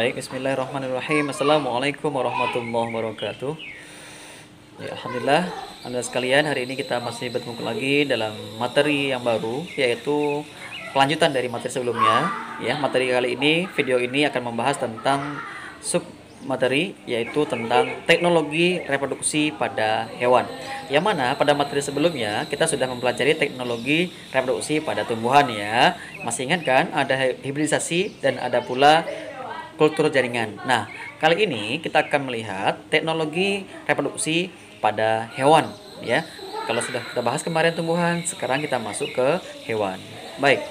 Baik, bismillahirrahmanirrahim. Assalamualaikum warahmatullahi wabarakatuh. Ya, alhamdulillah, Anda sekalian, hari ini kita masih bertemu lagi dalam materi yang baru, yaitu kelanjutan dari materi sebelumnya. Ya, materi kali ini, video ini akan membahas tentang sub materi, yaitu tentang teknologi reproduksi pada hewan. Yang mana pada materi sebelumnya kita sudah mempelajari teknologi reproduksi pada tumbuhan ya. Masih ingat kan? Ada hibridisasi dan ada pula kultur jaringan. Nah, kali ini kita akan melihat teknologi reproduksi pada hewan ya. Kalau sudah kita bahas kemarin tumbuhan, sekarang kita masuk ke hewan. Baik.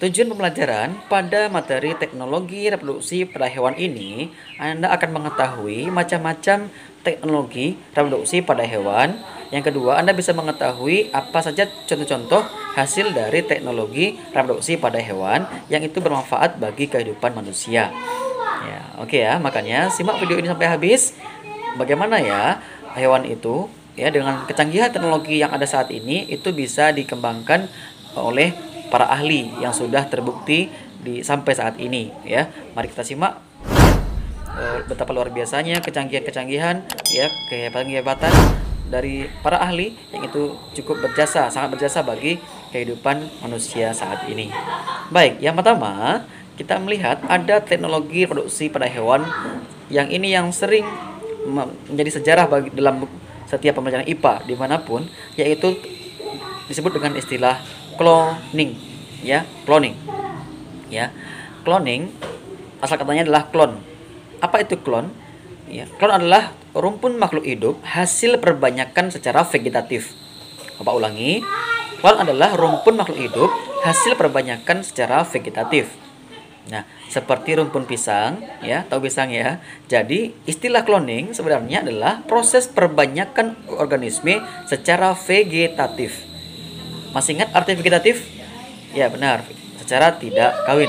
Tujuan pembelajaran pada materi teknologi reproduksi pada hewan ini, Anda akan mengetahui macam-macam teknologi reproduksi pada hewan. Yang kedua, Anda bisa mengetahui apa saja contoh-contoh hasil dari teknologi reproduksi pada hewan yang itu bermanfaat bagi kehidupan manusia. Ya, oke ya, makanya simak video ini sampai habis. Bagaimana ya hewan itu ya dengan kecanggihan teknologi yang ada saat ini itu bisa dikembangkan oleh para ahli yang sudah terbukti sampai saat ini ya. Mari kita simak betapa luar biasanya kecanggihan-kecanggihan ya, kehebatan dari para ahli yang itu cukup berjasa, sangat berjasa bagi kehidupan manusia saat ini. Baik, yang pertama kita melihat ada teknologi reproduksi pada hewan yang ini yang sering menjadi sejarah bagi dalam setiap pembelajaran IPA dimanapun, yaitu disebut dengan istilah cloning ya. Cloning asal katanya adalah clone. Apa itu clone? Ya, clone adalah rumpun makhluk hidup hasil perbanyakan secara vegetatif. Bapak ulangi, clone adalah rumpun makhluk hidup hasil perbanyakan secara vegetatif. Nah, seperti rumpun pisang ya, tahu pisang ya. Jadi, istilah cloning sebenarnya adalah proses perbanyakan organisme secara vegetatif. Masih ingat arti vegetatif? Ya benar, secara tidak kawin.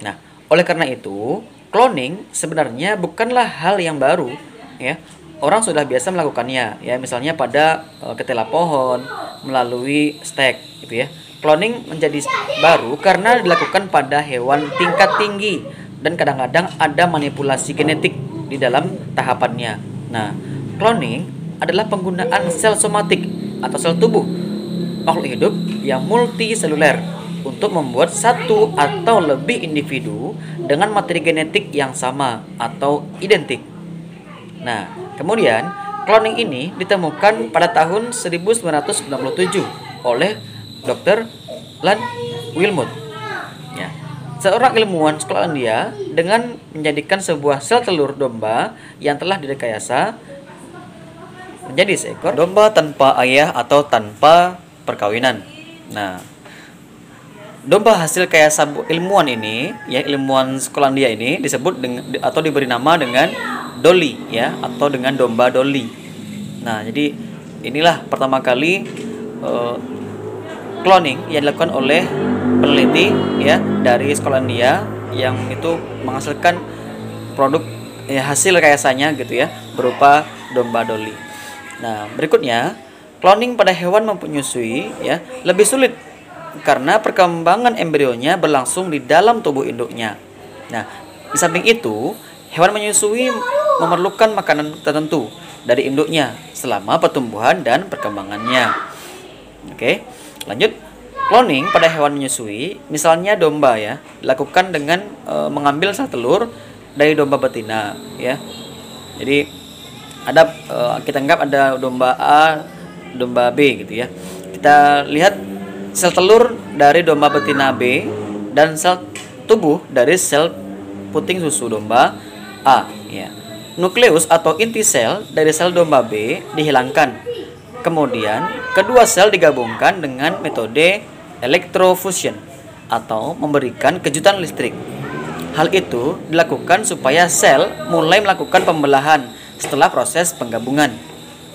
Nah, oleh karena itu, cloning sebenarnya bukanlah hal yang baru ya. Orang sudah biasa melakukannya ya, misalnya pada ketela pohon, melalui stek gitu ya. Cloning menjadi baru karena dilakukan pada hewan tingkat tinggi dan kadang-kadang ada manipulasi genetik di dalam tahapannya. Nah, cloning adalah penggunaan sel somatik atau sel tubuh makhluk hidup yang multiseluler untuk membuat satu atau lebih individu dengan materi genetik yang sama atau identik. Nah, kemudian cloning ini ditemukan pada tahun 1997 oleh Dr. Lan Wilmut. Ya. Seorang ilmuwan Skotlandia dengan menjadikan sebuah sel telur domba yang telah direkayasa menjadi seekor domba tanpa ayah atau tanpa perkawinan. Nah, domba hasil rekayasa ilmuwan ini, ya ilmuwan Skotlandia ini disebut atau diberi nama dengan Dolly, ya atau dengan domba Dolly. Nah, jadi inilah pertama kali cloning yang dilakukan oleh peneliti ya dari Skotlandia yang itu menghasilkan produk ya, hasil rekayasanya gitu ya berupa domba Dolly. Nah, berikutnya cloning pada hewan menyusui ya lebih sulit karena perkembangan embrionya berlangsung di dalam tubuh induknya. Nah, di samping itu, hewan menyusui memerlukan makanan tertentu dari induknya selama pertumbuhan dan perkembangannya. Oke, lanjut. Cloning pada hewan menyusui, misalnya domba ya, dilakukan dengan mengambil sel telur dari domba betina ya. Jadi ada kita anggap ada domba A, domba B gitu ya. Kita lihat sel telur dari domba betina B dan sel tubuh dari sel puting susu domba A ya. Nukleus atau inti sel dari sel domba B dihilangkan. Kemudian kedua sel digabungkan dengan metode electrofusion atau memberikan kejutan listrik. Hal itu dilakukan supaya sel mulai melakukan pembelahan setelah proses penggabungan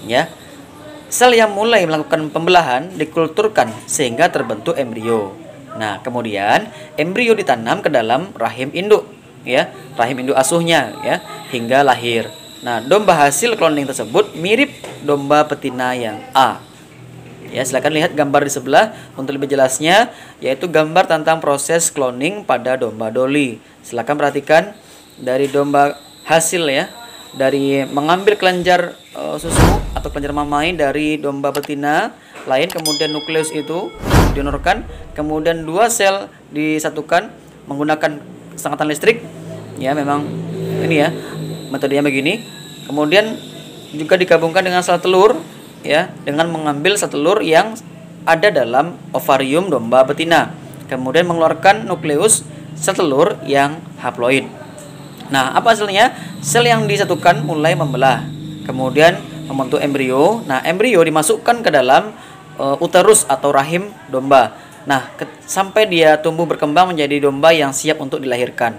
ya. Sel yang mulai melakukan pembelahan dikulturkan sehingga terbentuk embrio. Nah, kemudian embrio ditanam ke dalam rahim induk ya, rahim induk asuhnya ya, hingga lahir. Nah, domba hasil cloning tersebut mirip domba betina yang A. Ya, silakan lihat gambar di sebelah untuk lebih jelasnya, yaitu gambar tentang proses cloning pada domba Dolly. Silakan perhatikan dari domba hasil ya, dari mengambil kelenjar susu atau kelenjar mamai dari domba betina lain, kemudian nukleus itu didonorkan, kemudian dua sel disatukan menggunakan sengatan listrik ya, memang ini ya metodenya begini. Kemudian juga digabungkan dengan sel telur ya, dengan mengambil sel telur yang ada dalam ovarium domba betina, kemudian mengeluarkan nukleus sel telur yang haploid. Nah, apa hasilnya? Sel yang disatukan mulai membelah, kemudian membentuk embrio. Nah, embrio dimasukkan ke dalam uterus atau rahim domba. Nah, sampai dia tumbuh berkembang menjadi domba yang siap untuk dilahirkan,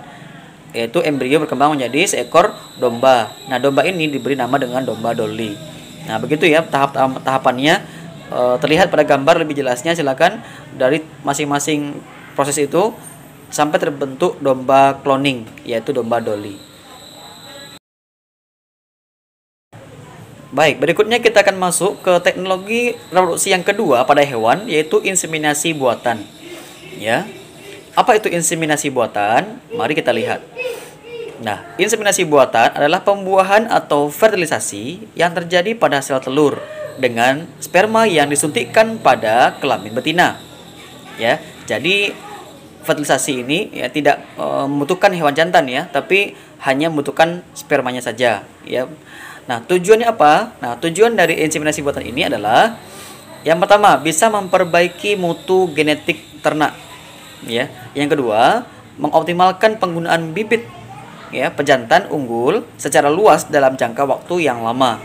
yaitu embrio berkembang menjadi seekor domba. Nah, domba ini diberi nama dengan domba Dolly. Nah, begitu ya tahapannya. Terlihat pada gambar lebih jelasnya, silakan, dari masing-masing proses itu sampai terbentuk domba cloning, yaitu domba Dolly. Baik, berikutnya kita akan masuk ke teknologi reproduksi yang kedua pada hewan, yaitu inseminasi buatan. Ya, apa itu inseminasi buatan? Mari kita lihat. Nah, inseminasi buatan adalah pembuahan atau fertilisasi yang terjadi pada sel telur dengan sperma yang disuntikkan pada kelamin betina. Ya, jadi fertilisasi ini ya tidak membutuhkan hewan jantan ya, tapi hanya membutuhkan spermanya saja. Ya. Nah, tujuannya apa? Nah, tujuan dari inseminasi buatan ini adalah yang pertama, bisa memperbaiki mutu genetik ternak. Ya. Yang kedua, mengoptimalkan penggunaan bibit ya pejantan unggul secara luas dalam jangka waktu yang lama.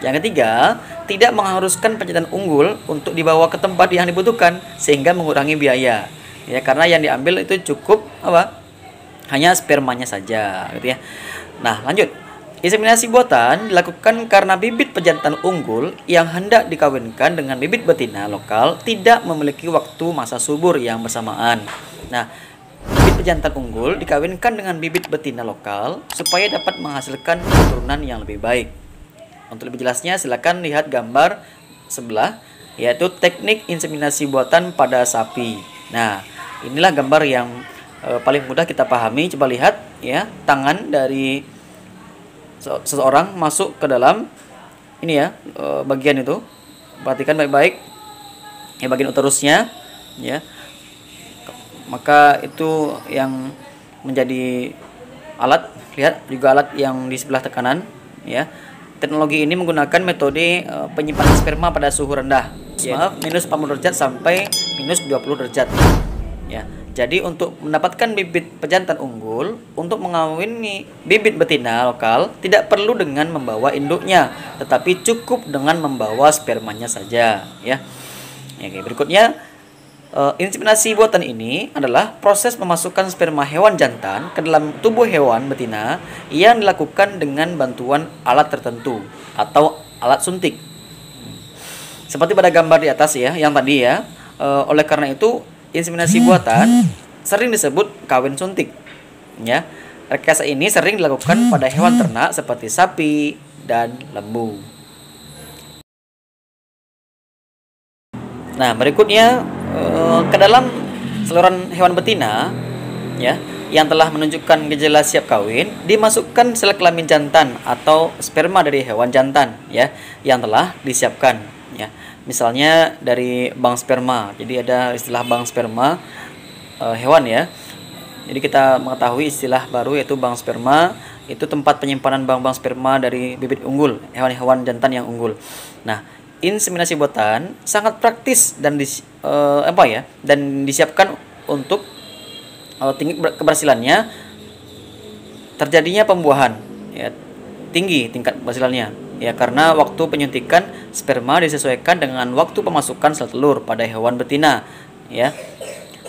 Yang ketiga, tidak mengharuskan pejantan unggul untuk dibawa ke tempat yang dibutuhkan sehingga mengurangi biaya. Ya, karena yang diambil itu cukup apa? Hanya spermanya saja, gitu ya. Nah, lanjut. Inseminasi buatan dilakukan karena bibit pejantan unggul yang hendak dikawinkan dengan bibit betina lokal tidak memiliki waktu masa subur yang bersamaan. Nah, bibit pejantan unggul dikawinkan dengan bibit betina lokal supaya dapat menghasilkan keturunan yang lebih baik. Untuk lebih jelasnya silakan lihat gambar sebelah, yaitu teknik inseminasi buatan pada sapi. Nah, inilah gambar yang paling mudah kita pahami. Coba lihat ya, tangan dari seseorang masuk ke dalam ini ya, bagian itu. Perhatikan baik-baik ya, bagian uterusnya ya. Maka itu yang menjadi alat. Lihat juga alat yang di sebelah kanan ya. Teknologi ini menggunakan metode penyimpanan sperma pada suhu rendah, minus 40 derajat sampai minus 20 derajat ya. Jadi untuk mendapatkan bibit pejantan unggul untuk mengawini bibit betina lokal tidak perlu dengan membawa induknya, tetapi cukup dengan membawa spermanya saja ya. Oke, berikutnya inseminasi buatan ini adalah proses memasukkan sperma hewan jantan ke dalam tubuh hewan betina yang dilakukan dengan bantuan alat tertentu atau alat suntik. Seperti pada gambar di atas ya, yang tadi ya. Oleh karena itu inseminasi buatan sering disebut kawin suntik ya. Rekayasa ini sering dilakukan pada hewan ternak seperti sapi dan lembu. Nah, berikutnya ke dalam saluran hewan betina ya, yang telah menunjukkan gejala siap kawin, dimasukkan sel kelamin jantan atau sperma dari hewan jantan ya yang telah disiapkan ya. Misalnya dari bank sperma. Jadi ada istilah bank sperma hewan ya. Jadi kita mengetahui istilah baru yaitu bank sperma, itu tempat penyimpanan bank-bank sperma dari bibit unggul, hewan-hewan jantan yang unggul. Nah, inseminasi buatan sangat praktis dan dan disiapkan untuk tinggi keberhasilannya, terjadinya pembuahan ya, tinggi tingkat keberhasilannya ya, karena waktu penyuntikan sperma disesuaikan dengan waktu pemasukan sel telur pada hewan betina ya.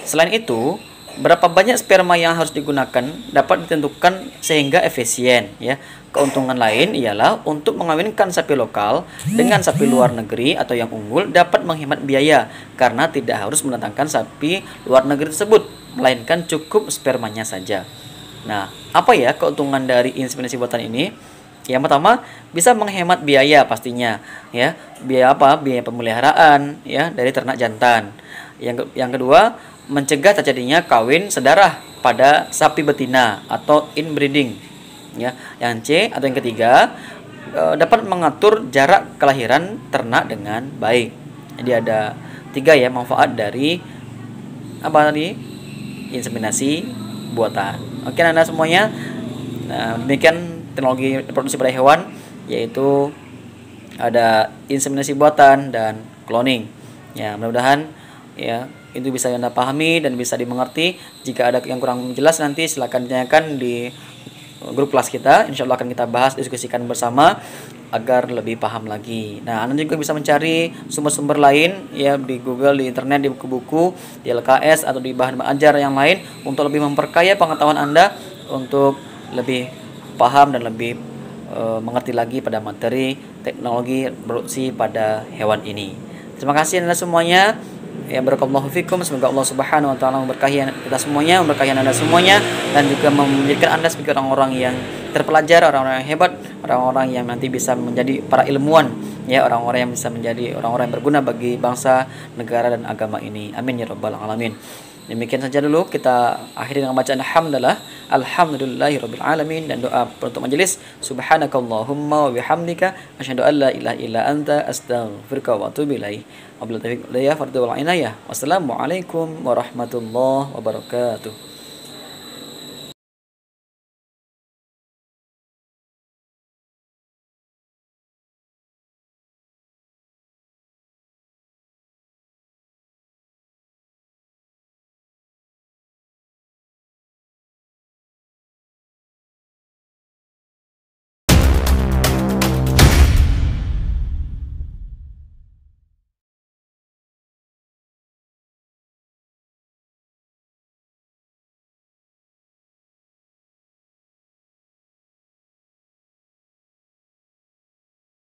Selain itu, berapa banyak sperma yang harus digunakan dapat ditentukan sehingga efisien ya. Keuntungan lain ialah untuk mengawinkan sapi lokal dengan sapi luar negeri atau yang unggul dapat menghemat biaya karena tidak harus mendatangkan sapi luar negeri tersebut, melainkan cukup spermanya saja. Nah, apa ya keuntungan dari inseminasi buatan ini? Yang pertama, bisa menghemat biaya pastinya ya. Biaya apa? Biaya pemeliharaan ya dari ternak jantan. Yang kedua, mencegah terjadinya kawin sedarah pada sapi betina atau inbreeding. Ya, yang C atau yang ketiga, dapat mengatur jarak kelahiran ternak dengan baik. Jadi ada 3 ya manfaat dari apa tadi? Inseminasi buatan. Oke Anda semuanya. Nah, demikian teknologi reproduksi pada hewan, yaitu ada inseminasi buatan dan cloning. Ya, mudah-mudahan ya itu bisa Anda pahami dan bisa dimengerti. Jika ada yang kurang jelas nanti silakan ditanyakan di grup kelas kita. Insya Allah akan kita bahas, diskusikan bersama agar lebih paham lagi. Nah, Anda juga bisa mencari sumber-sumber lain ya di Google, di internet, di buku-buku, di LKS atau di bahan ajar yang lain untuk lebih memperkaya pengetahuan Anda, untuk lebih paham dan lebih mengerti lagi pada materi teknologi reproduksi pada hewan ini. Terima kasih Anda semuanya. Ya, barakallahu fikum. Semoga Allah Subhanahu wa taala memberkahi kita semuanya, memberkahi Anda semuanya, dan juga menjadikan Anda sebagai orang-orang yang terpelajar, orang-orang yang hebat, orang-orang yang nanti bisa menjadi para ilmuwan, ya, orang-orang yang bisa menjadi orang-orang yang berguna bagi bangsa, negara dan agama ini. Amin ya rabbal alamin. Demikian saja dulu, kita akhiri dengan bacaan alhamdulillahirabbil alamin dan doa penutup majelis. Subhanakallahumma wa bihamdika asyhadu an la ilaha illa anta astaghfiruka wa atubu ilaik. Wabillahi taufiq wal hidayah. Wassalamualaikum warahmatullahi wabarakatuh.